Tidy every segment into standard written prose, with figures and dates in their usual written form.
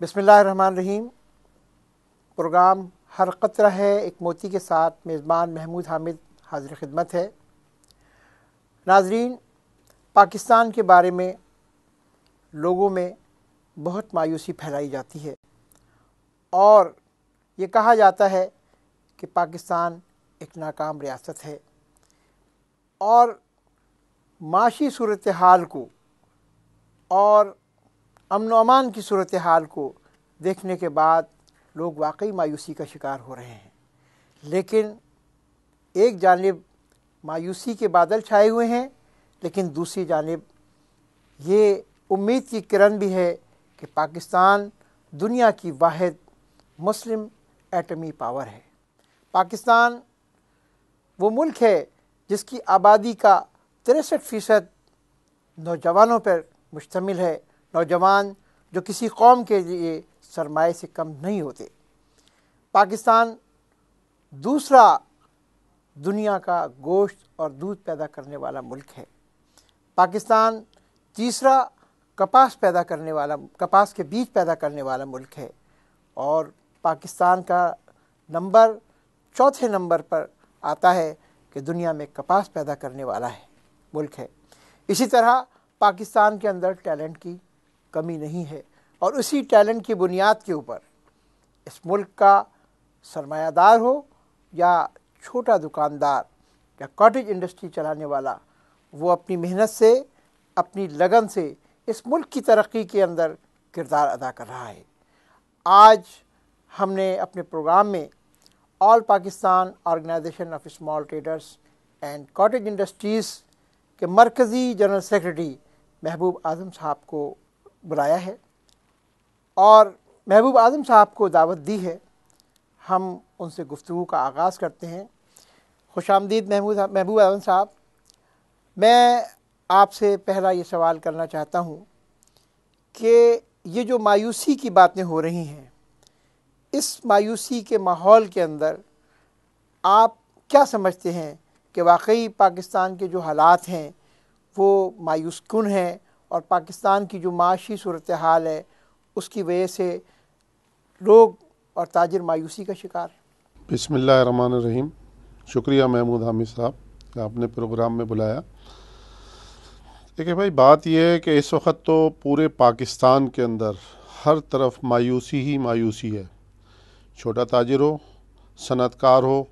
बिस्मिल्लाहिर्रहमानिर्रहीम। प्रोग्राम हर क़तरा है एक मोती के साथ मेज़बान महमूद हामिद हाज़िर ख़िदमत है। नाज़रीन, पाकिस्तान के बारे में लोगों में बहुत मायूसी फैलाई जाती है और ये कहा जाता है कि पाकिस्तान एक नाकाम रियासत है और माशी सूरत हाल को और अमन व अमान की सूरत हाल को देखने के बाद लोग वाकई मायूसी का शिकार हो रहे हैं। लेकिन एक जानिब मायूसी के बादल छाए हुए हैं, लेकिन दूसरी जानिब ये उम्मीद की किरण भी है कि पाकिस्तान दुनिया की वाहिद मुस्लिम एटमी पावर है। पाकिस्तान वो मुल्क है जिसकी आबादी का 63% नौजवानों पर मुश्तमिल है। नौजवान जो किसी कौम के लिए सरमाए से कम नहीं होते। पाकिस्तान दूसरा दुनिया का गोश्त और दूध पैदा करने वाला मुल्क है। पाकिस्तान तीसरा कपास के बीज पैदा करने वाला मुल्क है और पाकिस्तान का नंबर चौथे नंबर पर आता है कि दुनिया में कपास पैदा करने वाला मुल्क है। इसी तरह पाकिस्तान के अंदर टैलेंट की कमी नहीं है और उसी टैलेंट की बुनियाद के ऊपर इस मुल्क का सरमायादार हो या छोटा दुकानदार या कॉटेज इंडस्ट्री चलाने वाला, वो अपनी मेहनत से, अपनी लगन से इस मुल्क की तरक्की के अंदर किरदार अदा कर रहा है। आज हमने अपने प्रोग्राम में all Pakistan organisation of small traders and cottage industries के मरकज़ी जनरल सेक्रेटरी महबूब आज़म साहब को बुलाया है और महबूब आज़म साहब को दावत दी है। हम उनसे गुफ्तगू का आगाज़ करते हैं। खुशामदीद महबूब आज़म साहब, मैं आपसे पहला ये सवाल करना चाहता हूँ कि ये जो मायूसी की बातें हो रही हैं, इस मायूसी के माहौल के अंदर आप क्या समझते हैं कि वाकई पाकिस्तान के जो हालात हैं वो मायूस कुन हैं और पाकिस्तान की जो माशी सूरत हाल है उसकी वजह से लोग और ताजिर मायूसी का शिकार हैं? बिस्मिल्लाहिर्रहमानिर्रहीम। शुक्रिया महमूद हामिद साहब कि आपने प्रोग्राम में बुलाया। देखिए भाई, बात यह है कि इस वक्त तो पूरे पाकिस्तान के अंदर हर तरफ मायूसी ही मायूसी है। छोटा ताजिर हो, सनअतकार हो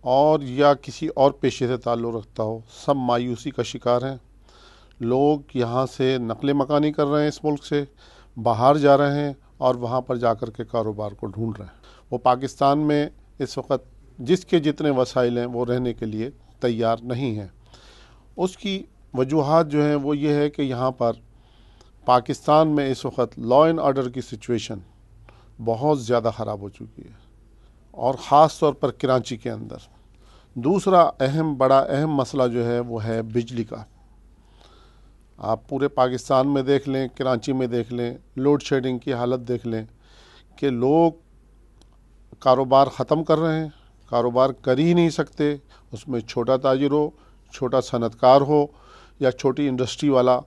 और या किसी और पेशे से ताल्लुक़ रखता हो, सब मायूसी का शिकार हैं। लोग यहाँ से नक़ल मकानी कर रहे हैं, इस मुल्क से बाहर जा रहे हैं और वहाँ पर जाकर के कारोबार को ढूंढ रहे हैं। वो पाकिस्तान में इस वक्त जिसके जितने वसाइल हैं वो रहने के लिए तैयार नहीं हैं। उसकी वजूहात जो हैं वो ये है कि यहाँ पर पाकिस्तान में इस वक्त लॉ एंड ऑर्डर की सिचुएशन बहुत ज़्यादा ख़राब हो चुकी है और ख़ास तौर पर कराची के अंदर। दूसरा बड़ा अहम मसला जो है वो है बिजली का। आप पूरे पाकिस्तान में देख लें, कराची में देख लें, लोड शेडिंग की हालत देख लें कि लोग कारोबार ख़त्म कर रहे हैं, कारोबार कर ही नहीं सकते। उसमें छोटा ताजिर हो, छोटा सनअतकार हो या छोटी इंडस्ट्री वाला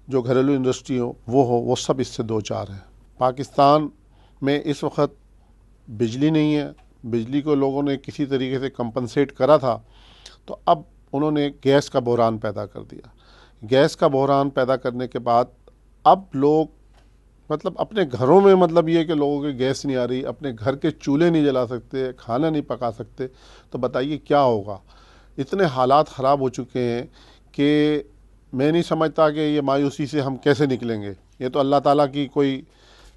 जो घरेलू इंडस्ट्री हो, वो सब इससे दो चार हैं। पाकिस्तान में इस वक्त बिजली नहीं है। बिजली को लोगों ने किसी तरीके से कंपनसेट करा था, तो अब उन्होंने गैस का बहरान पैदा कर दिया। गैस का बहरान पैदा करने के बाद अब लोग अपने घरों में ये कि लोगों के गैस नहीं आ रही, अपने घर के चूल्हे नहीं जला सकते, खाना नहीं पका सकते, तो बताइए क्या होगा। इतने हालात ख़राब हो चुके हैं कि मैं नहीं समझता कि ये मायूसी से हम कैसे निकलेंगे। ये तो अल्लाह ताला की कोई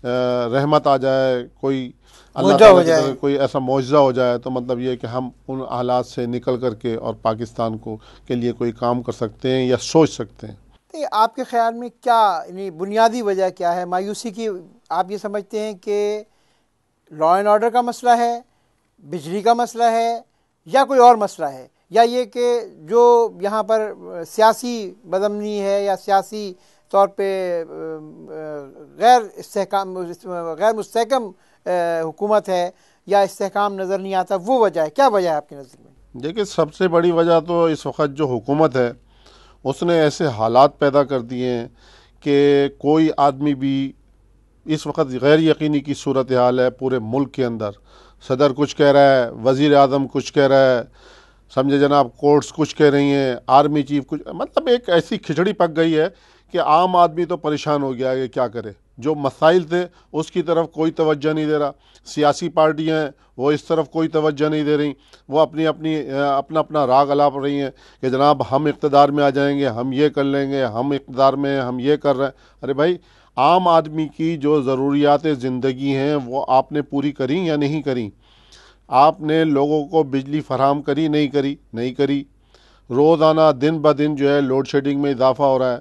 रहमत आ जाए, कोई अल्लाह ताला की तरफ कोई ऐसा मौजज़ा हो जाए, तो ये कि हम उन हालात से निकल करके और पाकिस्तान के लिए कोई काम कर सकते हैं या सोच सकते हैं। तो आपके ख़्याल में क्या बुनियादी वजह क्या है मायूसी की? आप ये समझते हैं कि लॉ एंड ऑर्डर का मसला है, बिजली का मसला है या कोई और मसला है, या ये कि जो यहाँ पर सियासी बदअमनी है या सियासी तौर पे गैर मुस्तहकम हुकूमत है या इस्तेहकाम नज़र नहीं आता, वो वजह है? क्या वजह है आपकी नज़र में? देखिए, सबसे बड़ी वजह तो इस वक्त जो हुकूमत है उसने ऐसे हालात पैदा कर दिए हैं कि कोई आदमी भी इस वक्त गैर यकीनी की सूरत हाल है पूरे मुल्क के अंदर। सदर कुछ कह रहा है, वज़ीर आज़म कुछ कह रहा है, समझे जनाब, कोर्ट्स कुछ कह रही हैं, आर्मी चीफ कुछ, मतलब एक ऐसी खिचड़ी पक गई है कि आम आदमी तो परेशान हो गया है कि क्या करे। जो मसाइल थे उसकी तरफ कोई तवज्जो नहीं दे रहा, सियासी पार्टियां हैं वो इस तरफ कोई तवज्जो नहीं दे रही, वो अपनी अपनी अपना अपना राग अलाप रही हैं कि जनाब हम इक़्तिदार में आ जाएंगे, हम ये कर लेंगे, हम इक़्तिदार में हम ये कर रहे हैं। अरे भाई, आम आदमी की जो ज़रूरियात ज़िंदगी हैं वो आपने पूरी करी या नहीं करी? आपने लोगों को बिजली फराहम करी, नहीं करी? नहीं करी। रोज़ाना दिन ब दिन जो है लोड शेडिंग में इजाफा हो रहा है।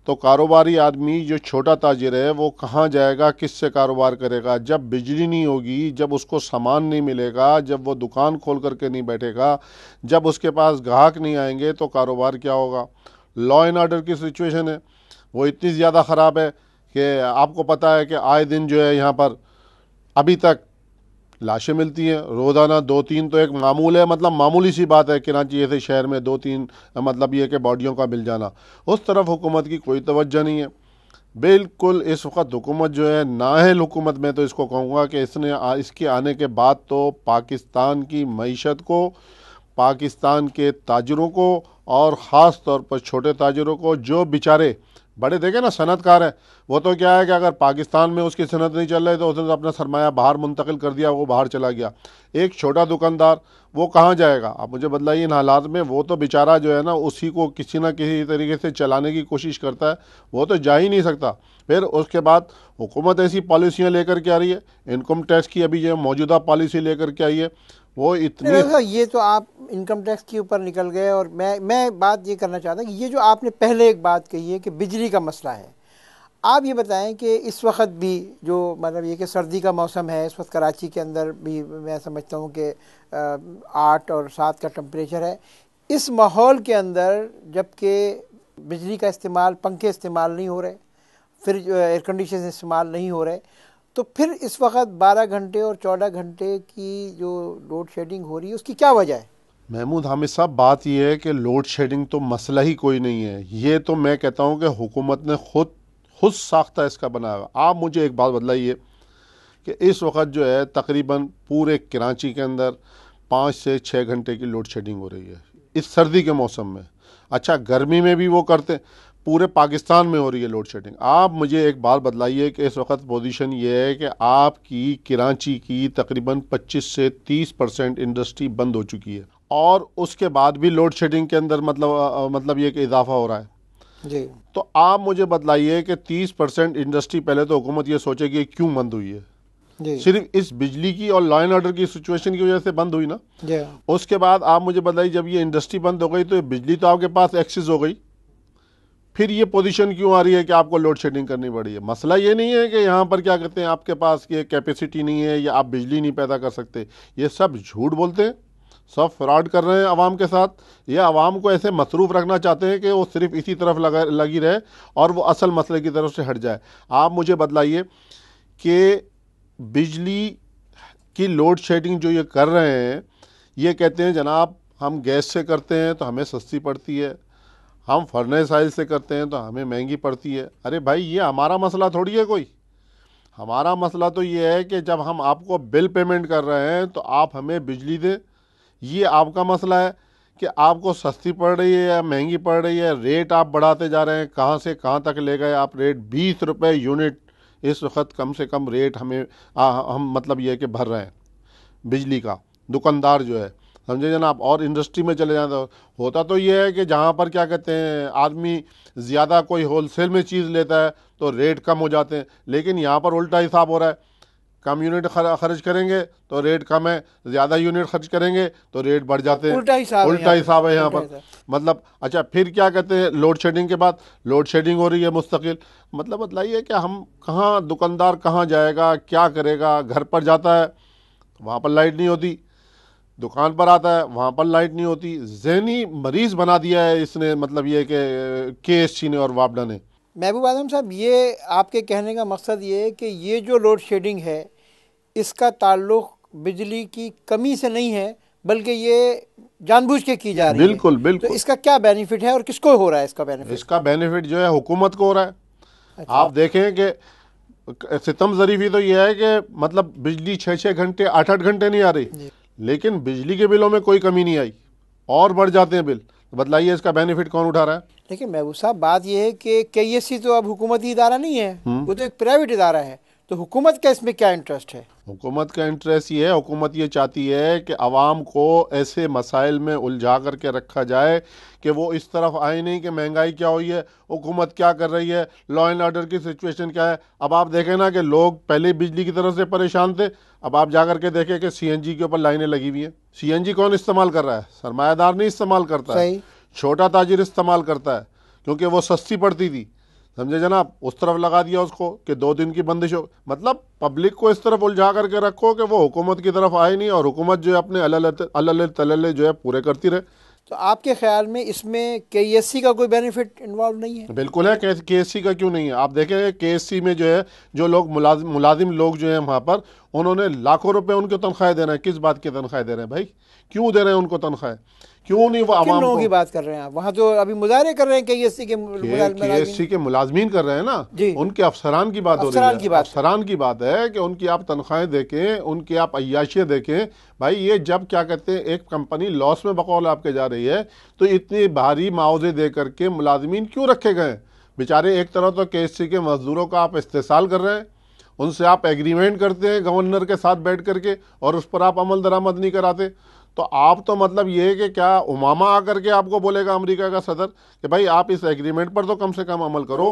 तो कारोबारी आदमी जो छोटा ताजिर है वो कहाँ जाएगा, किससे कारोबार करेगा? जब बिजली नहीं होगी, जब उसको सामान नहीं मिलेगा, जब वो दुकान खोल करके नहीं बैठेगा, जब उसके पास ग्राहक नहीं आएंगे तो कारोबार क्या होगा? लॉ एंड ऑर्डर की सिचुएशन है वो इतनी ज़्यादा ख़राब है कि आपको पता है कि आए दिन जो है यहाँ पर अभी तक लाशें मिलती हैं रोज़ाना। 2-3 तो एक मामूल है, मतलब मामूली सी बात है कराची जैसे शहर में 2-3 मतलब ये कि बॉडियों का मिल जाना। उस तरफ हुकूमत की कोई तवज्जो नहीं है बिल्कुल। इस वक्त हुकूमत जो है नाअहल हुकूमत, मैं तो इसको कहूँगा कि इसके आने के बाद तो पाकिस्तान की मईशत को, पाकिस्तान के ताजरों को और ख़ास तौर पर छोटे ताजरों को, जो बेचारे बड़े देखे ना सनतकार हैं, वो तो क्या है कि अगर पाकिस्तान में उसकी सनत नहीं चल रही तो उसने तो अपना सरमाया बाहर मुंतकिल कर दिया, वो बाहर चला गया। एक छोटा दुकानदार वो कहाँ जाएगा? आप मुझे बतलाइए इन हालात में। वो तो बेचारा जो है ना उसी को किसी ना किसी तरीके से चलाने की कोशिश करता है, वो तो जा ही नहीं सकता। फिर उसके बाद हुकूमत ऐसी पॉलिसियाँ लेकर के आ रही है, इनकम टैक्स की अभी जो मौजूदा पॉलिसी लेकर के आई है वो इतनी। ये तो आप इनकम टैक्स के ऊपर निकल गए, और मैं बात ये करना चाहता कि ये जो आपने पहले एक बात कही है कि बिजली का मसला है, आप ये बताएं कि इस वक्त भी जो मतलब ये कि सर्दी का मौसम है, इस वक्त कराची के अंदर भी मैं समझता हूँ कि 8 और 7 का टेम्परेचर है। इस माहौल के अंदर जबकि बिजली का इस्तेमाल, पंखे इस्तेमाल नहीं हो रहे, फिर एयर कंडीशन इस्तेमाल नहीं हो रहे, तो फिर इस वक्त 12 घंटे और 14 घंटे की जो लोड शेडिंग हो रही है उसकी क्या वजह है? महमूद हामिद साहब, बात यह है कि लोड शेडिंग तो मसला ही कोई नहीं है, ये तो मैं कहता हूँ कि हुकूमत ने खुद साख्ता इसका बनाया। आप मुझे एक बात बतलाइए कि इस वक्त जो है तकरीबन पूरे कराची के अंदर 5 से 6 घंटे की लोड शेडिंग हो रही है इस सर्दी के मौसम में। अच्छा, गर्मी में भी वो करते, पूरे पाकिस्तान में हो रही है लोड शेडिंग। आप मुझे एक बात बतलाइए कि इस वक्त पोजीशन ये है कि आपकी कराची की तकरीबन 25 से 30% इंडस्ट्री बंद हो चुकी है और उसके बाद भी लोड शेडिंग के अंदर मतलब ये कि इजाफा हो रहा है जी। तो आप मुझे बतलाइए कि 30% इंडस्ट्री पहले तो हुकूमत ये सोचेगी क्यों बंद हुई है? जी। सिर्फ इस बिजली की और लॉ एंड ऑर्डर की सिचुएशन की वजह से बंद हुई ना। जी। उसके बाद आप मुझे बताइए जब ये इंडस्ट्री बंद हो गई तो बिजली तो आपके पास एक्सेस हो गई, फिर ये पोजीशन क्यों आ रही है कि आपको लोड शेडिंग करनी पड़ी है? मसला ये नहीं है कि यहाँ पर क्या कहते हैं आपके पास ये कैपेसिटी नहीं है या आप बिजली नहीं पैदा कर सकते। ये सब झूठ बोलते हैं, सब फ्रॉड कर रहे हैं आवाम के साथ। ये आवाम को ऐसे मसरूफ़ रखना चाहते हैं कि वो सिर्फ इसी तरफ लगी रहे और वो असल मसले की तरफ से हट जाए। आप मुझे बतलाइए कि बिजली की लोड शेडिंग जो ये कर रहे हैं, ये कहते हैं जनाब हम गैस से करते हैं तो हमें सस्ती पड़ती है, हम फर्नेस ऑयल से करते हैं तो हमें महंगी पड़ती है। अरे भाई, ये हमारा मसला थोड़ी है कोई। हमारा मसला तो ये है कि जब हम आपको बिल पेमेंट कर रहे हैं तो आप हमें बिजली दें। ये आपका मसला है कि आपको सस्ती पड़ रही है या महंगी पड़ रही है। रेट आप बढ़ाते जा रहे हैं, कहाँ से कहाँ तक ले गए आप रेट। 20 रुपये यूनिट इस वक्त कम से कम रेट हम मतलब ये कि भर रहे हैं बिजली का, दुकानदार जो है, समझे जनाब। और इंडस्ट्री में चले जाते होता तो ये है कि जहाँ पर क्या कहते हैं आदमी ज़्यादा कोई होलसेल में चीज़ लेता है तो रेट कम हो जाते हैं, लेकिन यहाँ पर उल्टा हिसाब हो रहा है। कम यूनिट खर्च करेंगे तो रेट कम है, ज़्यादा यूनिट खर्च करेंगे तो रेट बढ़ जाते हैं। उल्टा हिसाब है यहाँ पर। मतलब अच्छा, फिर क्या कहते हैं लोड शेडिंग के बाद लोड शेडिंग हो रही है मुस्तकिल। मतलब बतलाइए कि हम कहाँ, दुकानदार कहाँ जाएगा, क्या करेगा? घर पर जाता है वहाँ पर लाइट नहीं होती, दुकान पर आता है वहाँ पर लाइट नहीं होती। ज़हनी मरीज बना दिया है इसने, मतलब ये कि KSC ने और वापडा ने। महबूब आजम साहब, ये आपके कहने का मकसद ये है कि ये जो लोड शेडिंग है इसका ताल्लुक बिजली की कमी से नहीं है, बल्कि ये जानबूझ के की जा रही है। बिल्कुल बिल्कुल। तो इसका क्या बेनिफिट है और किसको हो रहा है इसका बेनिफिट? इसका बेनिफिट जो है हुकूमत को हो रहा है। अच्छा। आप देखें कि सितम ज़रीफी तो यह है कि मतलब बिजली 6-6 घंटे 8-8 घंटे नहीं आ रही, लेकिन बिजली के बिलों में कोई कमी नहीं आई और बढ़ जाते हैं बिल। बतलाइए इसका बेनिफिट कौन उठा रहा है? देखिए महबूब साहब, बात यह है कि KSC तो अब हुकूमती इदारा नहीं है, वो तो एक प्राइवेट इदारा है, तो हुकूमत का इसमें क्या इंटरेस्ट है? हुकूमत का इंटरेस्ट ये है, हुकूमत ये चाहती है कि आवाम को ऐसे मसाइल में उलझा करके रखा जाए कि वो इस तरफ आए नहीं कि महंगाई क्या हुई है, हुकूमत क्या कर रही है, लॉ एंड ऑर्डर की सिचुएशन क्या है। अब आप देखें ना कि लोग पहले बिजली की तरफ से परेशान थे, अब आप जा करके देखें कि CNG के ऊपर लाइनें लगी हुई हैं। CNG कौन इस्तेमाल कर रहा है? सरमायादार नहीं इस्तेमाल करता है, छोटा ताजिर इस्तेमाल करता है, क्योंकि वो सस्ती पड़ती थी, समझे जनाब। उस तरफ लगा दिया उसको कि 2 दिन की बंदिश हो। मतलब पब्लिक को इस तरफ उलझा करके रखो कि वो हुकूमत की तरफ आए नहीं और हुकूमत जो है अपने अल्ल तल्ले जो है पूरे करती रहे। तो आपके ख्याल में इसमें KSC का कोई बेनिफिट इन्वॉल्व नहीं है? बिल्कुल है। KSC का क्यों नहीं है? आप देखें KSC में जो है, जो लोग मुलाजिम लोग जो हैं वहाँ पर, उन्होंने लाखों रुपए उनको तनख्वाहें दे रहे हैं। किस बात की तनख्वाहें दे रहे हैं भाई? क्यों दे रहे हैं उनको तनख्वाहें? क्यों नहीं वो किन लोगों की बात कर रहे हैं आप? वहाँ तो अभी मुजाहरे कर रहे हैं KSC के मुलाजमीन कर रहे हैं ना, उनके अफसरान की बात हो रही है। अफसरान की बात है कि उनकी आप तनख्वाहें देखें, उनकी आप अय्याशियाँ देखें। भाई ये जब क्या कहते हैं एक कंपनी लॉस में बकौल आपके जा रही है, तो इतनी भारी मुआवजे दे करके मुलाजमीन क्यों रखे गए बेचारे? एक तरह तो KSC के मजदूरों का आप इस्तेसाल कर रहे हैं, उनसे आप एग्रीमेंट करते हैं गवर्नर के साथ बैठ करके, और उस पर आप अमल दरामद नहीं कराते। तो आप तो मतलब ये है कि क्या उमामा आकर के आपको बोलेगा अमेरिका का सदर कि भाई आप इस एग्रीमेंट पर तो कम से कम अमल करो?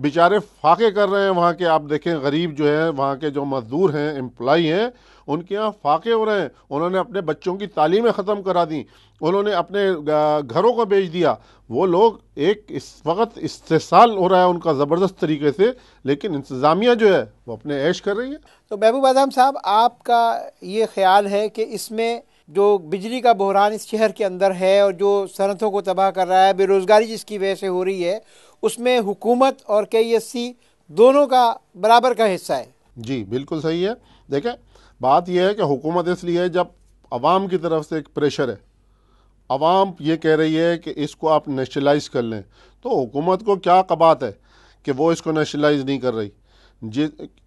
बेचारे फाके कर रहे हैं वहाँ के। आप देखें गरीब जो है वहाँ के, जो मजदूर हैं, एम्प्लॉई हैं, उनके यहाँ फाके हो रहे हैं। उन्होंने अपने बच्चों की तालीमें ख़त्म करा दी, उन्होंने अपने घरों को बेच दिया। वो लोग एक इस वक्त इस्तेसाल हो रहा है उनका ज़बरदस्त तरीके से, लेकिन इंतज़ामिया जो है वो अपने ऐश कर रही है। तो महबूब आदम साहब, आपका ये ख्याल है कि इसमें जो बिजली का बहरान इस शहर के अंदर है और जो सनतों को तबाह कर रहा है, बेरोज़गारी जिसकी वजह से हो रही है, उसमें हुकूमत और KSC दोनों का बराबर का हिस्सा है? जी बिल्कुल सही है। देखें बात यह है कि हुकूमत इसलिए है जब आवाम की तरफ से एक प्रेशर है, आवाम ये कह रही है कि इसको आप नेशनलाइज कर लें, तो हुकूमत को क्या कबात है कि वो इसको नेशनलाइज नहीं कर रही।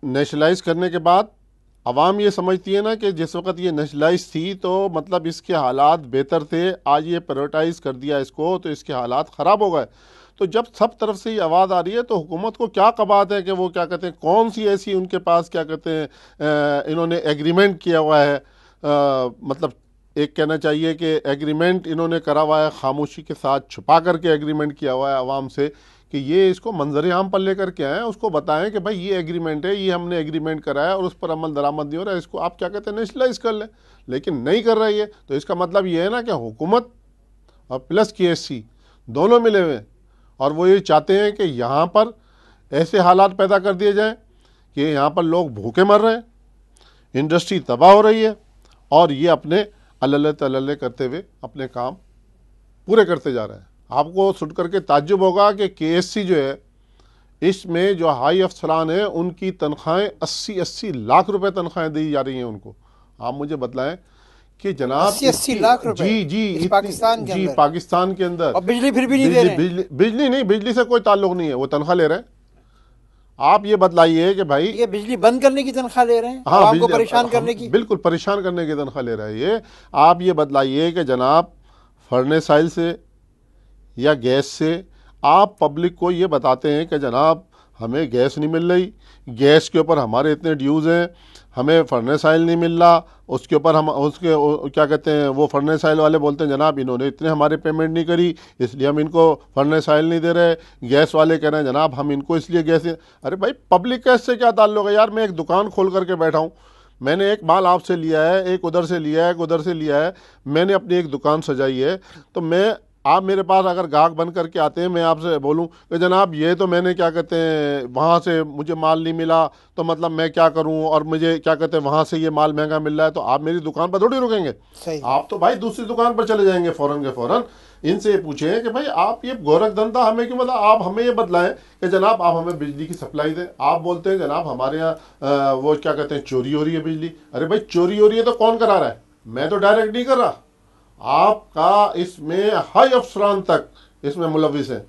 नेशनलाइज करने के बाद आवाम ये समझती है ना कि जिस वक्त ये नेशनलाइज थी तो मतलब इसके हालात बेहतर थे, आज ये प्राइवेटाइज कर दिया इसको तो इसके हालात ख़राब हो गए। तो जब सब तरफ से ये आवाज़ आ रही है तो हुकूमत को क्या कबात है कि वो क्या कहते हैं, कौन सी ऐसी उनके पास क्या कहते हैं इन्होंने एग्रीमेंट किया हुआ है, मतलब एक कहना चाहिए कि एग्रीमेंट इन्होंने करा हुआ है, खामोशी के साथ छुपा करके एग्रीमेंट किया हुआ है आवाम से कि ये इसको मंजर आम पर लेकर के आएँ, उसको बताएं कि भाई ये एग्रीमेंट है, ये हमने एग्रीमेंट कराया और उस पर अमल दरामद नहीं हो रहा है, इसको आप क्या कहते हैं नेशनलाइज कर लें। लेकिन नहीं कर रही है। तो इसका मतलब ये है ना कि हुकूमत और प्लस KSC दोनों मिले हुए हैं और वो ये चाहते हैं कि यहाँ पर ऐसे हालात पैदा कर दिए जाएँ कि यहाँ पर लोग भूखे मर रहे हैं, इंडस्ट्री तबाह हो रही है और ये अपने अल्ले तल्ले करते हुए अपने काम पूरे करते जा रहे हैं। आपको सुन करके ताज्जुब होगा कि KSC जो है, इसमें जो हाई अफसरान हैं उनकी तनख्वाहें 80-80 लाख रुपए तनख्वाहें दी जा रही हैं उनको। आप मुझे बतलाएं कि जनाब 80-80 लाख रुपए? जी पाकिस्तान के अंदर? पाकिस्तान के अंदर। और बिजली फिर भी नहीं दे रहे हैं? बिजली नहीं, बिजली से कोई ताल्लुक नहीं है, वो तनख्वाह ले रहे हैं। आप ये बतलाइए कि भाई ये बिजली बंद करने की तनख्वाह ले रहे हैं? हाँ, आपको परेशान करने की? बिल्कुल परेशान करने की तनख्वाह ले रहा है ये। आप ये बतलाइए कि जनाब फर्नेस ऑयल से या गैस से आप पब्लिक को ये बताते हैं कि जनाब हमें गैस नहीं मिल रही, गैस के ऊपर हमारे इतने ड्यूज़ हैं, हमें फर्नेस ऑयल नहीं मिल रहा, उसके ऊपर हम उसके क्या कहते हैं वो फर्नेस ऑयल वाले बोलते हैं जनाब इन्होंने इतने हमारे पेमेंट नहीं करी इसलिए हम इनको फर्नेस ऑयल नहीं दे रहे। गैस वाले कह रहे हैं जनाब हम इनको इसलिए गैस। अरे भाई पब्लिक का इससे क्या ताल्लुक है यार? मैं एक दुकान खोल करके बैठा हूँ, मैंने एक माल आपसे लिया है, एक उधर से लिया है, एक उधर से लिया है, मैंने अपनी एक दुकान सजाई है, तो मैं आप मेरे पास अगर गाहक बन करके आते हैं, मैं आपसे बोलूं कि जनाब ये तो मैंने क्या कहते हैं वहाँ से मुझे माल नहीं मिला तो मतलब मैं क्या करूं, और मुझे क्या कहते हैं वहाँ से ये माल महंगा मिल रहा है, तो आप मेरी दुकान पर थोड़ी रुकेंगे? आप तो भाई दूसरी दुकान पर चले जाएंगे फ़ौरन के फ़ौरन। इनसे पूछें कि भाई आप ये गोरख धंधा हमें क्यों, मतलब आप हमें ये बतलाएं कि जनाब आप हमें बिजली की सप्लाई दें। आप बोलते हैं जनाब हमारे यहाँ वो क्या कहते हैं चोरी हो रही है बिजली। अरे भाई चोरी हो रही है तो कौन करा रहा है? मैं तो डायरेक्ट नहीं कर रहा, आपका इसमें हाई अफसरान तक इसमें मुलविस हैं।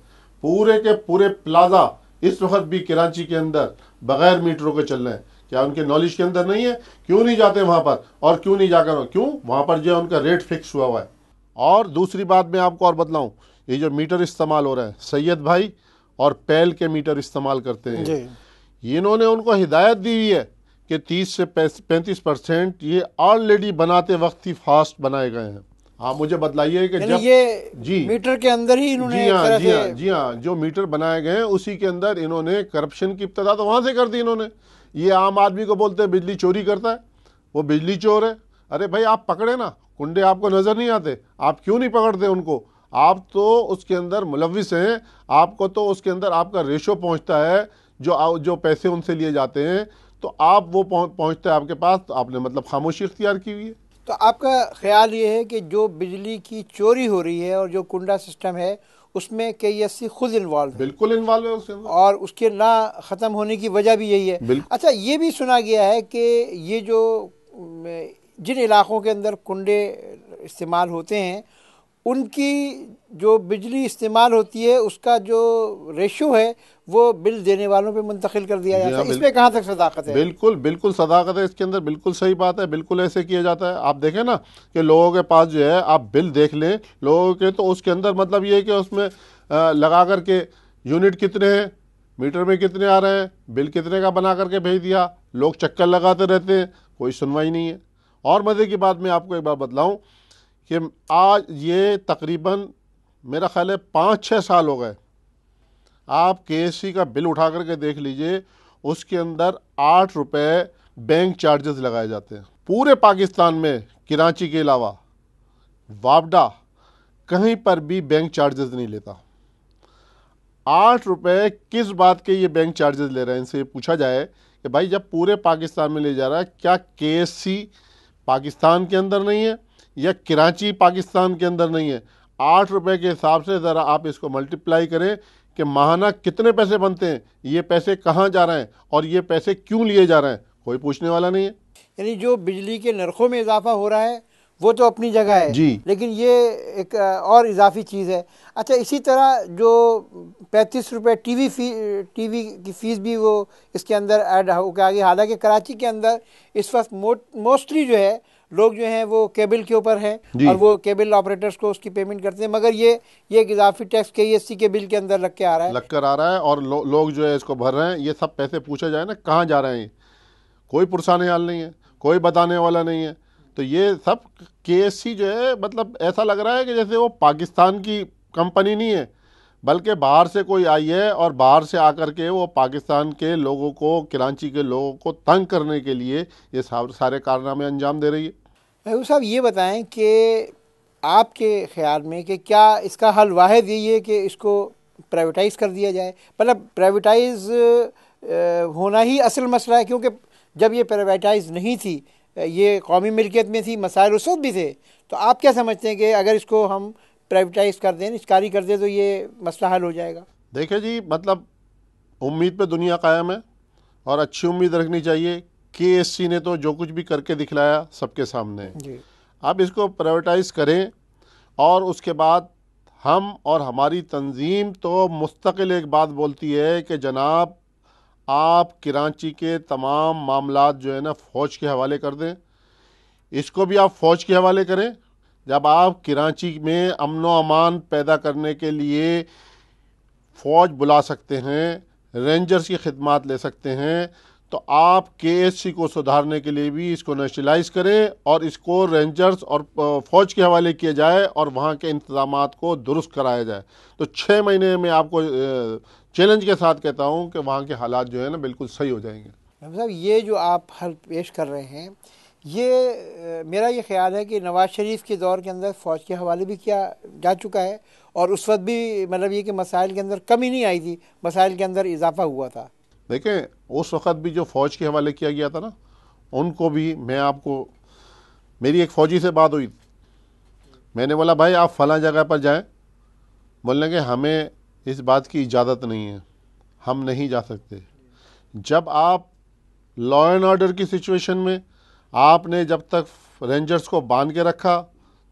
पूरे के पूरे प्लाजा इस वक्त भी कराची के अंदर बगैर मीटरों के चल रहे हैं। क्या उनके नॉलेज के अंदर नहीं है? क्यों नहीं जाते वहाँ पर? और क्यों नहीं जाकर, क्यों वहाँ पर जो है उनका रेट फिक्स हुआ हुआ है। और दूसरी बात मैं आपको और बतलाऊँ, ये जो मीटर इस्तेमाल हो रहे हैं, सैयद भाई और पैल के मीटर इस्तेमाल करते हैं। इन्होंने उनको हिदायत दी हुई है कि 30 से 35% ये ऑलरेडी बनाते वक्त ही फास्ट बनाए गए हैं। हाँ, मुझे बतलाइए कि जब ये जी मीटर के अंदर ही इन्होंने जी हाँ, जी हाँ, जी हाँ, जो मीटर बनाए गए हैं उसी के अंदर इन्होंने करप्शन की इब्तदा तो वहाँ से कर दी इन्होंने। ये आम आदमी को बोलते हैं बिजली चोरी करता है, वो बिजली चोर है। अरे भाई आप पकड़े ना, कुंडे आपको नज़र नहीं आते, आप क्यों नहीं पकड़ते उनको? आप तो उसके अंदर मुलविस हैं, आपको तो उसके अंदर आपका रेशो पहुँचता है, जो पैसे उनसे लिए जाते हैं, तो आप वो पहुँचता है आपके पास, तो आपने मतलब खामोशी इख्तियार की हुई है। तो आपका ख्याल ये है कि जो बिजली की चोरी हो रही है और जो कुंडा सिस्टम है उसमें KESC खुद इन्वॉल्व है? बिल्कुल इन्वॉल्व है उसके अंदर, और उसके ना ख़त्म होने की वजह भी यही है। अच्छा, ये भी सुना गया है कि ये जो जिन इलाक़ों के अंदर कुंडे इस्तेमाल होते हैं उनकी जो बिजली इस्तेमाल होती है उसका जो रेशो है वो बिल देने वालों पे मुंतकिल कर दिया जाता है। इसमें कहाँ तक सदाकत है? बिल्कुल बिल्कुल सदाकत है इसके अंदर, बिल्कुल सही बात है, बिल्कुल ऐसे किया जाता है। आप देखें ना कि लोगों के पास जो है, आप बिल देख लें लोगों के, तो उसके अंदर मतलब ये है कि उसमें लगा करके यूनिट कितने हैं, मीटर में कितने आ रहे हैं, बिल कितने का बना करके भेज दिया। लोग चक्कर लगाते रहते हैं, कोई सुनवाई नहीं है। और मज़े की बात मैं आपको एक बार बतलाऊँ कि आज ये तकरीबन मेरा ख्याल है 5-6 साल हो गए, आप KSC का बिल उठा करके देख लीजिए, उसके अंदर 8 रुपये बैंक चार्जेस लगाए जाते हैं। पूरे पाकिस्तान में कराची के अलावा वापडा कहीं पर भी बैंक चार्जेस नहीं लेता। 8 रुपये किस बात के ये बैंक चार्जेस ले रहे हैं? इनसे पूछा जाए कि भाई जब पूरे पाकिस्तान में ले जा रहा है, क्या KSC पाकिस्तान के अंदर नहीं है या कराची पाकिस्तान के अंदर नहीं है? 8 रुपये के हिसाब से ज़रा आप इसको मल्टीप्लाई करें कि माहाना कितने पैसे बनते हैं, ये पैसे कहाँ जा रहे हैं और ये पैसे क्यों लिए जा रहे हैं, कोई पूछने वाला नहीं है। यानी जो बिजली के नरखों में इजाफा हो रहा है वो तो अपनी जगह है जी, लेकिन ये एक और इजाफी चीज़ है। अच्छा, इसी तरह जो 35 रुपये टीवी की फ़ीस भी वो इसके अंदर ऐड होकर आ गई। हालांकि कराची के अंदर इस वक्त मोस्टली जो है लोग जो हैं वो केबल के ऊपर हैं और वो केबल ऑपरेटर्स को उसकी पेमेंट करते हैं, मगर ये एक इजाफी टैक्स KESC के बिल के अंदर लग कर आ रहा है और लोग जो है इसको भर रहे हैं। ये सब पैसे पूछा जाए ना कहाँ जा रहे हैं, कोई पुरसाने हाल नहीं है, कोई बताने वाला नहीं है। तो ये सब KSC जो है मतलब ऐसा लग रहा है कि जैसे वो पाकिस्तान की कंपनी नहीं है, बल्कि बाहर से कोई आई है और बाहर से आकर के वो पाकिस्तान के लोगों को, कराची के लोगों को तंग करने के लिए ये सारे कारनामे अंजाम दे रही है। महबूब साहब, ये बताएं कि आपके ख़्याल में कि क्या इसका हल वाहिद यही है कि इसको प्राइवेटाइज़ कर दिया जाए? मतलब प्राइवेटाइज़ होना ही असल मसला है, क्योंकि जब ये प्राइवेटाइज़ नहीं थी, ये कौमी मिल्कियत में थी, मसाइल उस वक्त भी थे। तो आप क्या समझते हैं कि अगर इसको हम प्राइवेटाइज़ कर दें, निजकारी कर दें, तो ये मसला हल हो जाएगा? देखिए जी, मतलब उम्मीद पे दुनिया कायम है और अच्छी उम्मीद रखनी चाहिए। KSC ने तो जो कुछ भी करके दिखलाया सबके सामने जी। अब इसको प्राइवेटाइज़ करें और उसके बाद हम और हमारी तंजीम तो मुस्तकिल एक बात बोलती है कि जनाब आप कराची के तमाम मामलात जो है ना फ़ौज के हवाले कर दें। इसको भी आप फ़ौज के हवाले करें। जब आप कराची में अमन व अमान पैदा करने के लिए फ़ौज बुला सकते हैं, रेंजर्स की खिदमात ले सकते हैं, तो आप KSC को सुधारने के लिए भी इसको नेशनलाइज करें और इसको रेंजर्स और फ़ौज के हवाले किया जाए और वहाँ के इंतज़ामात को दुरुस्त कराया जाए। तो 6 महीने में आपको चैलेंज के साथ कहता हूँ कि वहाँ के हालात जो है ना बिल्कुल सही हो जाएंगे। साहब, ये जो आप हल पेश कर रहे हैं, ये मेरा ये ख्याल है कि नवाज़ शरीफ के दौर के अंदर फ़ौज के हवाले भी किया जा चुका है और उस वक्त भी मतलब ये कि मसाइल के अंदर कमी नहीं आई थी, मसाइल के अंदर इजाफा हुआ था। देखें, उस वक़्त भी जो फ़ौज के हवाले किया गया था ना, उनको भी मैं आपको, मेरी एक फ़ौजी से बात हुई, मैंने बोला भाई आप फ़लाँ जगह पर जाएं, बोलने के हमें इस बात की इजाज़त नहीं है, हम नहीं जा सकते। जब आप लॉ एंड ऑर्डर की सिचुएशन में आपने जब तक रेंजर्स को बांध के रखा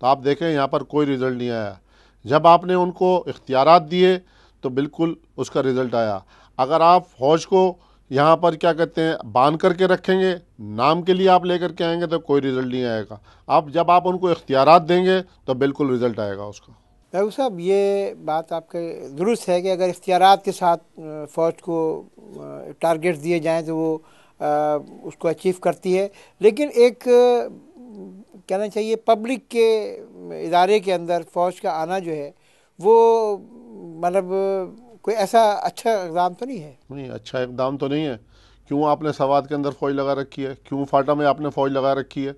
तो आप देखें यहाँ पर कोई रिज़ल्ट नहीं आया। जब आपने उनको इख्तियारात दिए तो बिल्कुल उसका रिज़ल्ट आया। अगर आप फ़ौज को यहाँ पर क्या कहते हैं बांध करके रखेंगे, नाम के लिए आप लेकर के आएंगे, तो कोई रिज़ल्ट नहीं आएगा। अब जब आप उनको इख्तियारात देंगे तो बिल्कुल रिज़ल्ट आएगा उसका। महबूब साहब, ये बात आपके दुरुस्त है कि अगर इख्तियारात के साथ फ़ौज को टारगेट्स दिए जाएं तो वो उसको अचीव करती है, लेकिन एक कहना चाहिए पब्लिक के इदारे के अंदर फ़ौज का आना जो है वो मतलब कोई ऐसा अच्छा इक़दाम तो नहीं है। नहीं, अच्छा इक़दाम तो नहीं है। क्यों आपने सवात के अंदर फ़ौज लगा रखी है? क्यों फाटा में आपने फ़ौज लगा रखी है?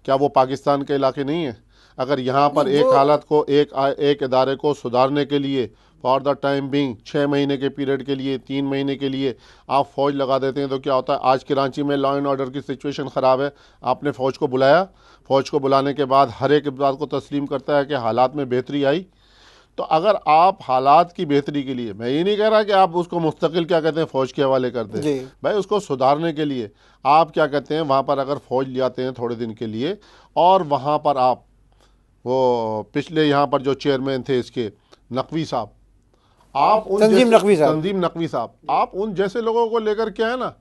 क्या वो पाकिस्तान के इलाके नहीं है? अगर यहाँ पर एक हालत को एक इदारे को सुधारने के लिए फॉर द टाइम बिंग 6 महीने के पीरियड के लिए, 3 महीने के लिए आप फ़ौज लगा देते हैं, तो क्या होता है? आज कराची में लॉ एंड ऑर्डर की सिचुएशन ख़राब है, आपने फ़ौज को बुलाया, फ़ौज को बुलाने के बाद हर एक बात को तस्लीम करता है कि हालात में बेहतरी आई। तो अगर आप हालात की बेहतरी के लिए, मैं ये नहीं कह रहा कि आप उसको मुस्तकिल क्या कहते हैं फ़ौज के हवाले कर दें भाई, उसको सुधारने के लिए आप क्या कहते हैं वहाँ पर अगर फ़ौज ले आते हैं थोड़े दिन के लिए, और वहाँ पर आप वो पिछले यहाँ पर जो चेयरमैन थे इसके नकवी साहब, आप उन तंजीम नकवी साहब, आप उन जैसे लोगों को लेकर के आए ना,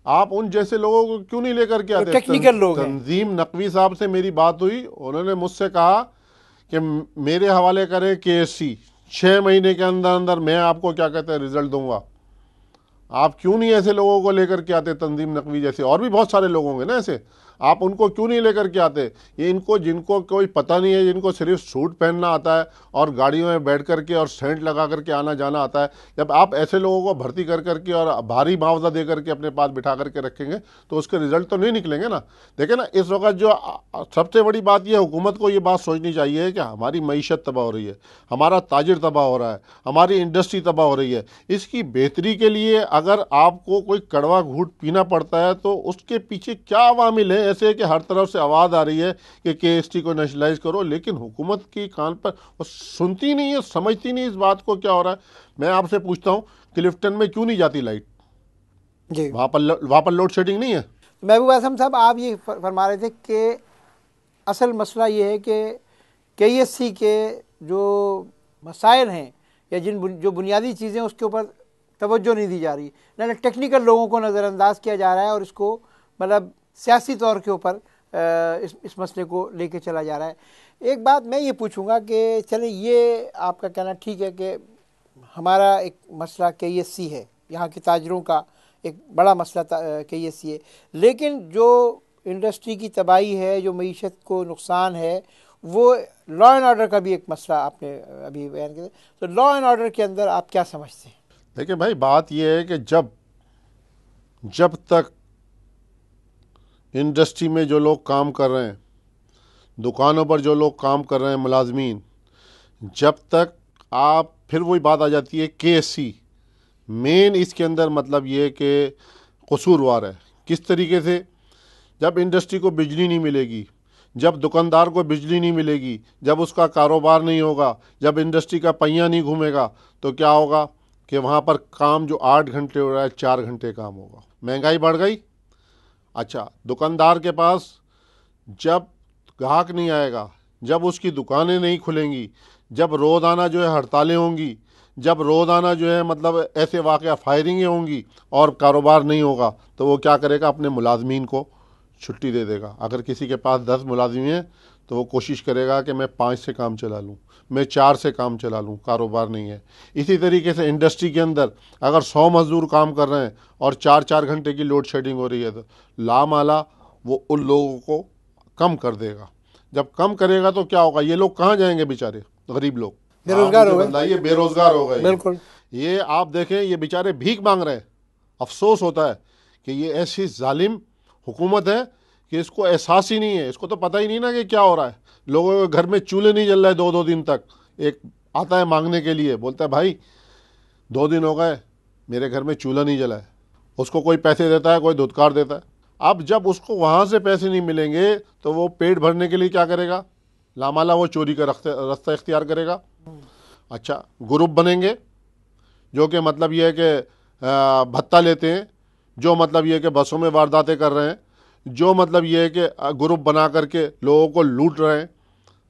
आप उन जैसे लोगों को क्यों नहीं लेकर के आते? टेक्निकल लोग हैं। तंजीम नकवी साहब से मेरी बात हुई, उन्होंने मुझसे कहा कि मेरे हवाले करें केएससी, 6 महीने के अंदर अंदर मैं आपको क्या कहते हैं रिजल्ट दूंगा। आप क्यों नहीं ऐसे लोगों को लेकर के आते? तंजीम नकवी जैसे और भी बहुत सारे लोग होंगे ना ऐसे, आप उनको क्यों नहीं लेकर के आते? ये इनको जिनको कोई पता नहीं है, जिनको सिर्फ सूट पहनना आता है और गाड़ियों में बैठ करके और सेंट लगा करके आना जाना आता है, जब आप ऐसे लोगों को भर्ती कर करके और भारी मुआवजा दे करके अपने पास बिठा करके रखेंगे तो उसके रिजल्ट तो नहीं निकलेंगे ना। देखिए ना, इस वक्त जो सबसे बड़ी बात यह, हुकूमत को ये बात सोचनी चाहिए कि हमारी मईशत तबाह हो रही है, हमारा ताजिर तबाह हो रहा है, हमारी इंडस्ट्री तबाह हो रही है। इसकी बेहतरी के लिए अगर आपको कोई कड़वा घूंट पीना पड़ता है तो उसके पीछे क्या अवामिल है ऐसे कि हर तरफ से आवाज़ आ रही है कि केएसटी को नेशनलाइज करो, लेकिन हुकूमत की कान पर वो सुनती नहीं है, समझती नहीं इस बात को क्या हो रहा है। मैं आपसे पूछता हूँ, क्लिफ्टन में क्यों नहीं जाती लाइट जी? वहाँ पर लोड शेडिंग नहीं है। महबूब आजम साहब, आप ये फरमा रहे थे कि असल मसला ये है कि केएससी के जो मसाइल हैं या जो बुनियादी चीज़ें उसके ऊपर तवज्जो नहीं दी जा रही, ना टेक्निकल लोगों को नज़रअंदाज किया जा रहा है और इसको मतलब सियासी तौर के ऊपर इस मसले को लेके चला जा रहा है। एक बात मैं ये पूछूंगा कि चले, ये आपका कहना ठीक है कि हमारा एक मसला केएससी है, यहाँ के ताजरों का एक बड़ा मसला केएससी है, लेकिन जो इंडस्ट्री की तबाही है, जो मईशत को नुकसान है, वो लॉ एंड ऑर्डर का भी एक मसला आपने अभी बयान किया। तो लॉ एंड ऑर्डर के अंदर आप क्या समझते हैं? देखिए भाई, बात यह है कि जब तक इंडस्ट्री में जो लोग काम कर रहे हैं, दुकानों पर जो लोग काम कर रहे हैं मुलाजमीन, जब तक आप, फिर वही बात आ जाती है केएससी मेन इसके अंदर मतलब ये कि कसूरवार है। किस तरीके से? जब इंडस्ट्री को बिजली नहीं मिलेगी, जब दुकानदार को बिजली नहीं मिलेगी, जब उसका कारोबार नहीं होगा, जब इंडस्ट्री का पहिया नहीं घूमेगा, तो क्या होगा कि वहाँ पर काम जो 8 घंटे हो रहा है 4 घंटे काम होगा। महंगाई बढ़ गई। अच्छा, दुकानदार के पास जब ग्राहक नहीं आएगा, जब उसकी दुकानें नहीं खुलेंगी, जब रोज़ाना जो है हड़तालें होंगी, जब रोज़ाना जो है मतलब ऐसे वाक़या फायरिंगें होंगी और कारोबार नहीं होगा, तो वो क्या करेगा? अपने मुलाजमीन को छुट्टी दे देगा। अगर किसी के पास 10 मुलाजिम हैं तो वो कोशिश करेगा कि मैं 5 से काम चला लूँ, मैं 4 से काम चला लूँ, कारोबार नहीं है। इसी तरीके से इंडस्ट्री के अंदर अगर 100 मज़दूर काम कर रहे हैं और 4-4 घंटे की लोड शेडिंग हो रही है, तो लामाला वो उन लोगों को कम कर देगा। जब कम करेगा तो क्या होगा? ये लोग कहाँ जाएंगे बेचारे? गरीब लोग बेरोजगार हो गए। बताइए, बेरोजगार हो गए। बिल्कुल। ये आप देखें, ये बेचारे भीख मांग रहे हैं। अफसोस होता है कि ये ऐसी जालिम हुकूमत है कि इसको एहसास ही नहीं है, इसको तो पता ही नहीं ना कि क्या हो रहा है। लोगों के घर में चूल्हे नहीं जल रहे 2-2 दिन तक। एक आता है मांगने के लिए, बोलता है भाई 2 दिन हो गए मेरे घर में चूल्हा नहीं जला है। उसको कोई पैसे देता है, कोई धुतकार देता है। अब जब उसको वहाँ से पैसे नहीं मिलेंगे तो वो पेट भरने के लिए क्या करेगा? लामाला वो चोरी का रास्ता इख्तियार करेगा। अच्छा, ग्रुप बनेंगे जो कि मतलब ये है कि भत्ता लेते हैं, जो मतलब ये है कि बसों में वारदातें कर रहे हैं, जो मतलब ये है कि ग्रुप बना करके लोगों को लूट रहे हैं,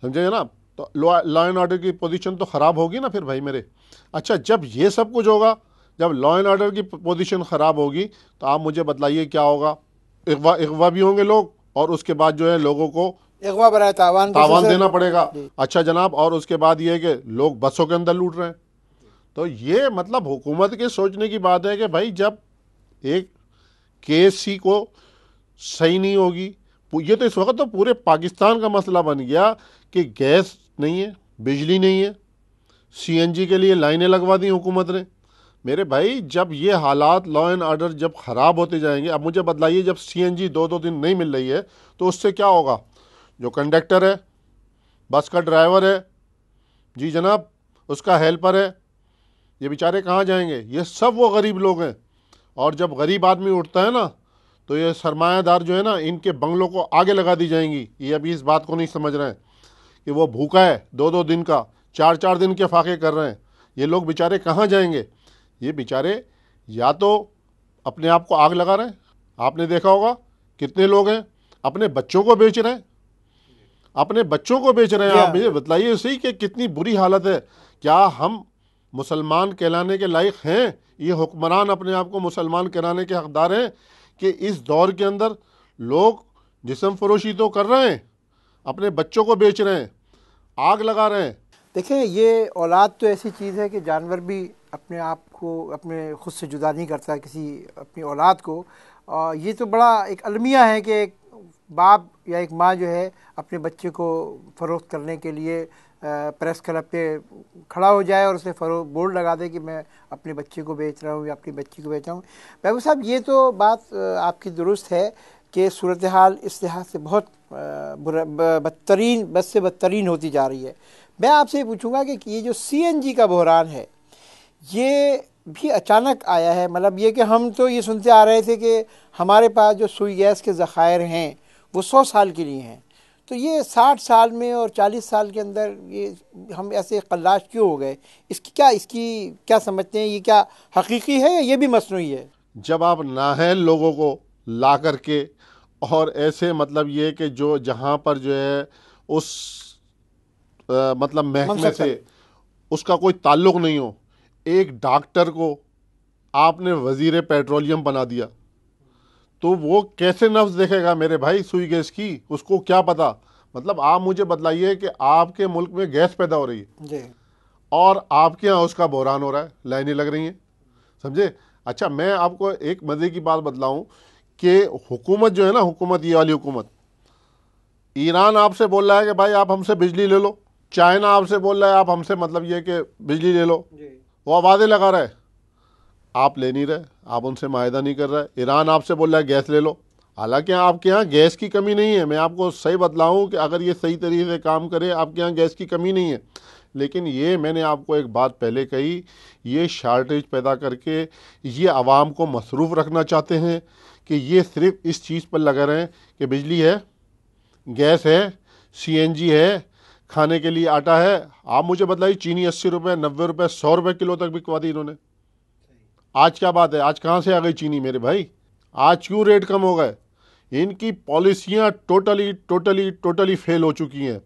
समझे ना। तो लॉ एंड ऑर्डर की पोजीशन तो ख़राब होगी ना फिर भाई मेरे। अच्छा, जब ये सब कुछ होगा, जब लॉ एंड ऑर्डर की पोजीशन ख़राब होगी, तो आप मुझे बतलाइए क्या होगा। अगवा भी होंगे लोग, और उसके बाद जो है लोगों को अगवा बराए तावान के तावान सिलसिले देना में पड़ेगा। जी। अच्छा जनाब, और उसके बाद ये है कि लोग बसों के अंदर लूट रहे हैं। तो ये मतलब हुकूमत के सोचने की बात है कि भाई जब एक केसी को सही नहीं होगी, ये तो इस वक्त तो पूरे पाकिस्तान का मसला बन गया कि गैस नहीं है, बिजली नहीं है, सीएनजी के लिए लाइनें लगवा दी हुकूमत ने। मेरे भाई जब ये हालात लॉ एंड ऑर्डर जब ख़राब होते जाएंगे, अब मुझे बतलाइए जब सीएनजी 2-2 दिन नहीं मिल रही है तो उससे क्या होगा। जो कंडक्टर है, बस का ड्राइवर है, जी जनाब, उसका हेल्पर है, ये बेचारे कहाँ जाएंगे। ये सब वो गरीब लोग हैं। और जब गरीब आदमी उठता है ना, तो ये सरमायादार जो है ना, इनके बंगलों को आगे लगा दी जाएंगी। ये अभी इस बात को नहीं समझ रहे हैं कि वो भूखा है 2-2 दिन का, 4-4 दिन के फाके कर रहे हैं। ये लोग बेचारे कहाँ जाएंगे। ये बेचारे या तो अपने आप को आग लगा रहे हैं, आपने देखा होगा कितने लोग हैं अपने बच्चों को बेच रहे हैं, अपने बच्चों को बेच रहे हैं। आप मुझे बताइए सही कि कितनी बुरी हालत है। क्या हम मुसलमान कहलाने के लायक हैं। ये हुक्मरान अपने आप को मुसलमान कहलाने के हकदार हैं कि इस दौर के अंदर लोग जिस्म फरोशी तो कर रहे हैं, अपने बच्चों को बेच रहे हैं, आग लगा रहे हैं। देखें, ये औलाद तो ऐसी चीज़ है कि जानवर भी अपने आप को अपने खुद से जुदा नहीं करता किसी अपनी औलाद को। और ये तो बड़ा एक अलमिया है कि एक बाप या एक माँ जो है अपने बच्चे को फ़रोख्त करने के लिए प्रेस क्लब पे खड़ा हो जाए और उसे बोर्ड लगा दे कि मैं अपने बच्चे को बेच रहा हूँ या अपनी बच्ची को बेच रहा हूँ। महबूब साहब, ये तो बात आपकी दुरुस्त है कि सूरत हाल इस लिहाज से बहुत बदतरीन, बद से बदतरीन होती जा रही है। मैं आपसे ये पूछूंगा कि ये जो सीएनजी का बहरान है, ये भी अचानक आया है। मतलब ये कि हम तो ये सुनते आ रहे थे कि हमारे पास जो सुई गैस के ज़खायर हैं वो 100 साल के लिए हैं, तो ये 60 साल में और 40 साल के अंदर ये हम ऐसे कल्लाश क्यों हो गए। इसकी क्या समझते हैं, ये क्या हकीकी है या ये भी मसनूई है। जब आप नाहल लोगों को ला करके और ऐसे मतलब ये कि जो जहाँ पर जो है उस मतलब महकमे से उसका कोई ताल्लुक़ नहीं हो, एक डॉक्टर को आपने वज़ीर पेट्रोलियम बना दिया, तो वो कैसे नफ्स देखेगा मेरे भाई सुई गैस की। उसको क्या पता। मतलब आप मुझे बतलाइए कि आपके मुल्क में गैस पैदा हो रही है जी, और आपके यहाँ उसका बहरान हो रहा है, लाइनें लग रही हैं, समझे। अच्छा, मैं आपको एक मज़े की बात बतलाऊं कि हुकूमत जो है ना, हुकूमत ये वाली हुकूमत, ईरान आपसे बोल रहा है कि भाई आप हमसे बिजली ले लो, चाइना आपसे बोल रहा है आप हमसे मतलब ये कि बिजली ले लो, वो आवाज़ें लगा रहा है, आप ले नहीं रहे, आप उनसे माहिदा नहीं कर रहे। ईरान आपसे बोल रहा है गैस ले लो, हालांकि आपके यहाँ गैस की कमी नहीं है। मैं आपको सही बतलाऊँ कि अगर ये सही तरीके से काम करे, आपके यहाँ गैस की कमी नहीं है। लेकिन ये मैंने आपको एक बात पहले कही, ये शार्टेज पैदा करके ये आवाम को मसरूफ़ रखना चाहते हैं कि ये सिर्फ इस चीज़ पर लगा रहे हैं कि बिजली है, गैस है, सीएनजी है, खाने के लिए आटा है। आप मुझे बताइए, चीनी 80 रुपये, 90 रुपये, 100 रुपये किलो तक बिकवा दी इन्होंने। आज क्या बात है, आज कहाँ से आ गई चीनी मेरे भाई, आज क्यों रेट कम हो गए। इनकी पॉलिसियाँ टोटली फेल हो चुकी हैं।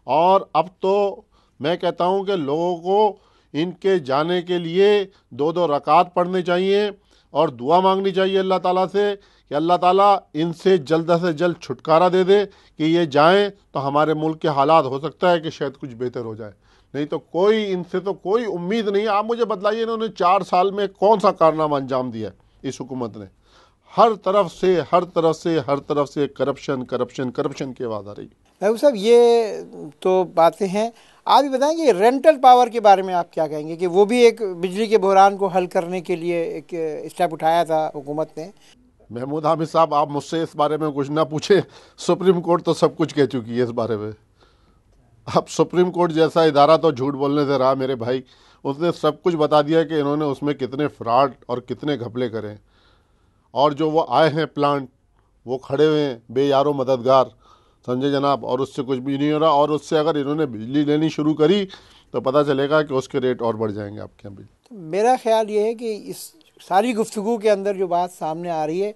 और अब तो मैं कहता हूँ कि लोगों को इनके जाने के लिए 2-2 रकात पढ़ने चाहिए और दुआ मांगनी चाहिए अल्लाह ताला से कि अल्लाह ताला इनसे जल्द से जल्द छुटकारा दे दे कि ये जाएं, तो हमारे मुल्क के हालात हो सकता है कि शायद कुछ बेहतर हो जाए। नहीं तो कोई इनसे तो कोई उम्मीद नहीं। आप मुझे बतलाइए, इन्होंने 4 साल में कौन सा कारनामा अंजाम दिया इस हुकूमत ने। हर तरफ से करप्शन की आवाज़ आ रही है। महबूब साहब, ये तो बातें हैं। आप भी बताएंगे रेंटल पावर के बारे में आप क्या कहेंगे कि वो भी एक बिजली के बहरान को हल करने के लिए एक स्टेप उठाया था हुकूमत ने। महमूद हामिद साहब, आप मुझसे इस बारे में कुछ ना पूछे, सुप्रीम कोर्ट तो सब कुछ कह चुकी है इस बारे में। अब सुप्रीम कोर्ट जैसा इदारा तो झूठ बोलने से रहा मेरे भाई, उसने सब कुछ बता दिया कि इन्होंने उसमें कितने फ्रॉड और कितने घपले करे। और जो वो आए हैं प्लांट, वो खड़े हुए हैं बेयारो मददगार, समझे जनाब, और उससे कुछ भी नहीं हो रहा। और उससे अगर इन्होंने बिजली लेनी शुरू करी तो पता चलेगा कि उसके रेट और बढ़ जाएंगे आपके यहाँ बिजली। मेरा ख्याल ये है कि इस सारी गुफ्तगू के अंदर जो बात सामने आ रही है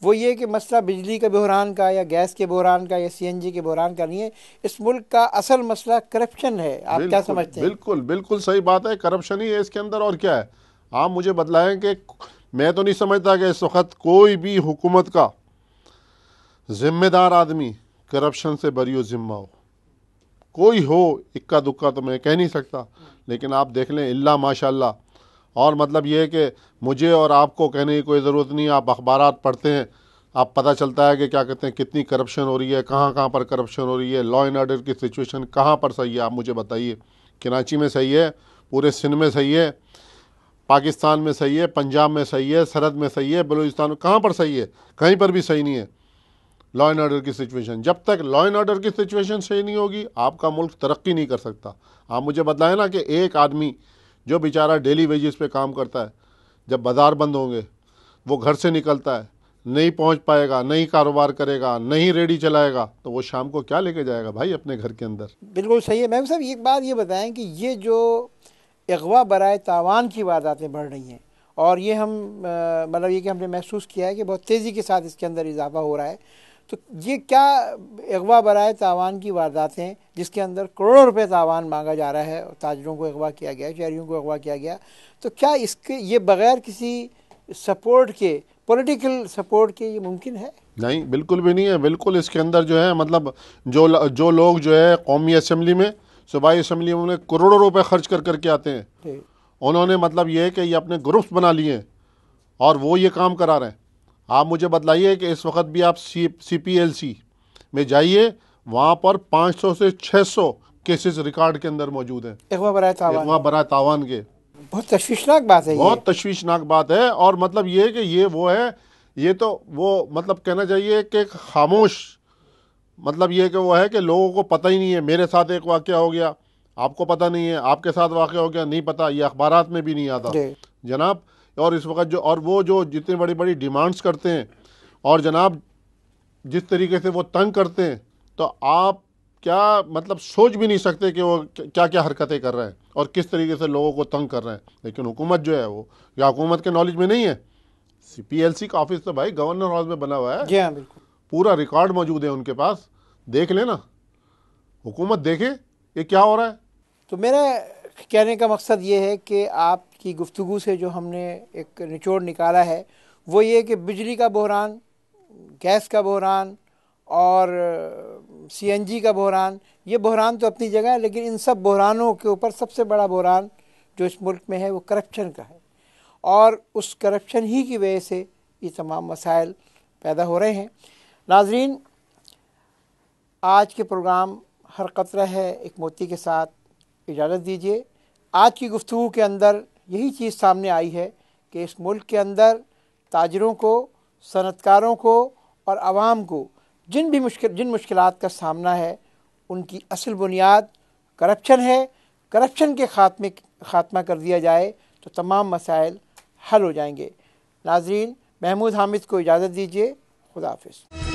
वो ये कि मसला बिजली के बहरान का या गैस के बहरान का या CNG के बहरान का नहीं है, इस मुल्क का असल मसला करप्शन है। आप क्या समझते हैं? बिल्कुल बिल्कुल सही बात है, करप्शन ही है इसके अंदर, और क्या है। आप मुझे बतलाएं कि मैं तो नहीं समझता कि इस वक्त कोई भी हुकूमत का जिम्मेदार आदमी करप्शन से बरी जिम्मा हो। कोई हो इक्का दुक्का तो मैं कह नहीं सकता, लेकिन आप देख लें इल्ला माशाल्लाह। और मतलब ये है कि मुझे और आपको कहने की कोई ज़रूरत नहीं, आप अखबारात पढ़ते हैं, आप पता चलता है कि क्या कहते हैं कितनी करप्शन हो रही है, कहाँ कहाँ पर करप्शन हो रही है। लॉ एंड ऑर्डर की सिचुएशन कहाँ पर सही है, आप मुझे बताइए। कराची में सही है, पूरे सिंध में सही है, पाकिस्तान में सही है, पंजाब में सही है, सरहद में सही है, बलूचिस्तान में कहाँ पर सही है? कहीं पर भी सही नहीं है लॉ एंड ऑर्डर की सिचुएशन। जब तक लॉ एंड ऑर्डर की सिचुएशन सही नहीं होगी, आपका मुल्क तरक्की नहीं कर सकता। आप मुझे बताएं ना कि एक आदमी जो बेचारा डेली वेजेस पे काम करता है, जब बाज़ार बंद होंगे वो घर से निकलता है, नहीं पहुंच पाएगा, नहीं कारोबार करेगा, नहीं रेडी चलाएगा, तो वो शाम को क्या लेके जाएगा भाई अपने घर के अंदर? बिल्कुल सही है। महबूब साहब, एक बात ये बताएं कि ये जो अगवा बराए तावान की वारदातें बढ़ रही हैं, और ये हम मतलब ये कि हमने महसूस किया है कि बहुत तेज़ी के साथ इसके अंदर इजाफा हो रहा है, तो ये क्या अगवा बराए तावान की वारदातें जिसके अंदर करोड़ों रुपए तावान मांगा जा रहा है, ताजरों को अगवा किया गया, शहरियों को अगवा किया गया, तो क्या इसके ये बग़ैर किसी सपोर्ट के, पॉलिटिकल सपोर्ट के ये मुमकिन है? नहीं, बिल्कुल भी नहीं है। बिल्कुल इसके अंदर जो है मतलब जो लोग जो है कौमी असम्बली में, सूबाई असम्बली में करोड़ों रुपए खर्च कर करके आते हैं, उन्होंने मतलब ये है कि ये अपने ग्रुप्स बना लिए हैं और वो ये काम करा रहे हैं। आप मुझे बतलाइए कि इस वक्त भी आप CPLC में जाइए, वहाँ पर 500 से 600 केसेस रिकॉर्ड के अंदर मौजूद हैं अगवा बराए तावान के। बहुत तशवीशनाक बात है, बहुत तशवीशनाक बात है। और मतलब ये कि ये वो है, ये तो वो मतलब कहना चाहिए कि खामोश, मतलब ये कि वो है कि लोगों को पता ही नहीं है। मेरे साथ एक वाक़या हो गया, आपको पता नहीं है, आपके साथ वाक़या हो गया, नहीं पता, ये अखबारात में भी नहीं आता जनाब। और इस वक्त जो और वो जो जितनी बड़ी बड़ी डिमांड्स करते हैं और जनाब जिस तरीके से वो तंग करते हैं, तो आप क्या मतलब सोच भी नहीं सकते कि वो क्या क्या हरकतें कर रहे हैं और किस तरीके से लोगों को तंग कर रहे हैं। लेकिन हुकूमत जो है वो या हुकूमत के नॉलेज में नहीं है। CPLC का ऑफिस तो भाई गवर्नर हाउस में बना हुआ है। जी हाँ, बिल्कुल, पूरा रिकॉर्ड मौजूद है उनके पास, देख लेना, हुकूमत देखे ये क्या हो रहा है। तो मेरा कहने का मकसद ये है कि आपकी गुफ्तगू से जो हमने एक निचोड़ निकाला है वो ये कि बिजली का बहरान, गैस का बहरान और CNG का बहरान, ये बहरान तो अपनी जगह है, लेकिन इन सब बहरानों के ऊपर सबसे बड़ा बहरान जो इस मुल्क में है वो करप्शन का है, और उस करप्शन ही की वजह से ये तमाम मसाइल पैदा हो रहे हैं। नाज़रीन, आज के प्रोग्राम हर कतरा है एक मोती के साथ इजाज़त दीजिए। आज की गुफ्तगू के अंदर यही चीज़ सामने आई है कि इस मुल्क के अंदर ताजरों को, सनतकारों को और आवाम को जिन मुश्किलात का सामना है, उनकी असल बुनियाद करप्शन है। करप्शन के खात्मा कर दिया जाए तो तमाम मसाइल हल हो जाएंगे। नाज़रीन, महमूद हामिद को इजाज़त दीजिए। खुदा हाफिज़।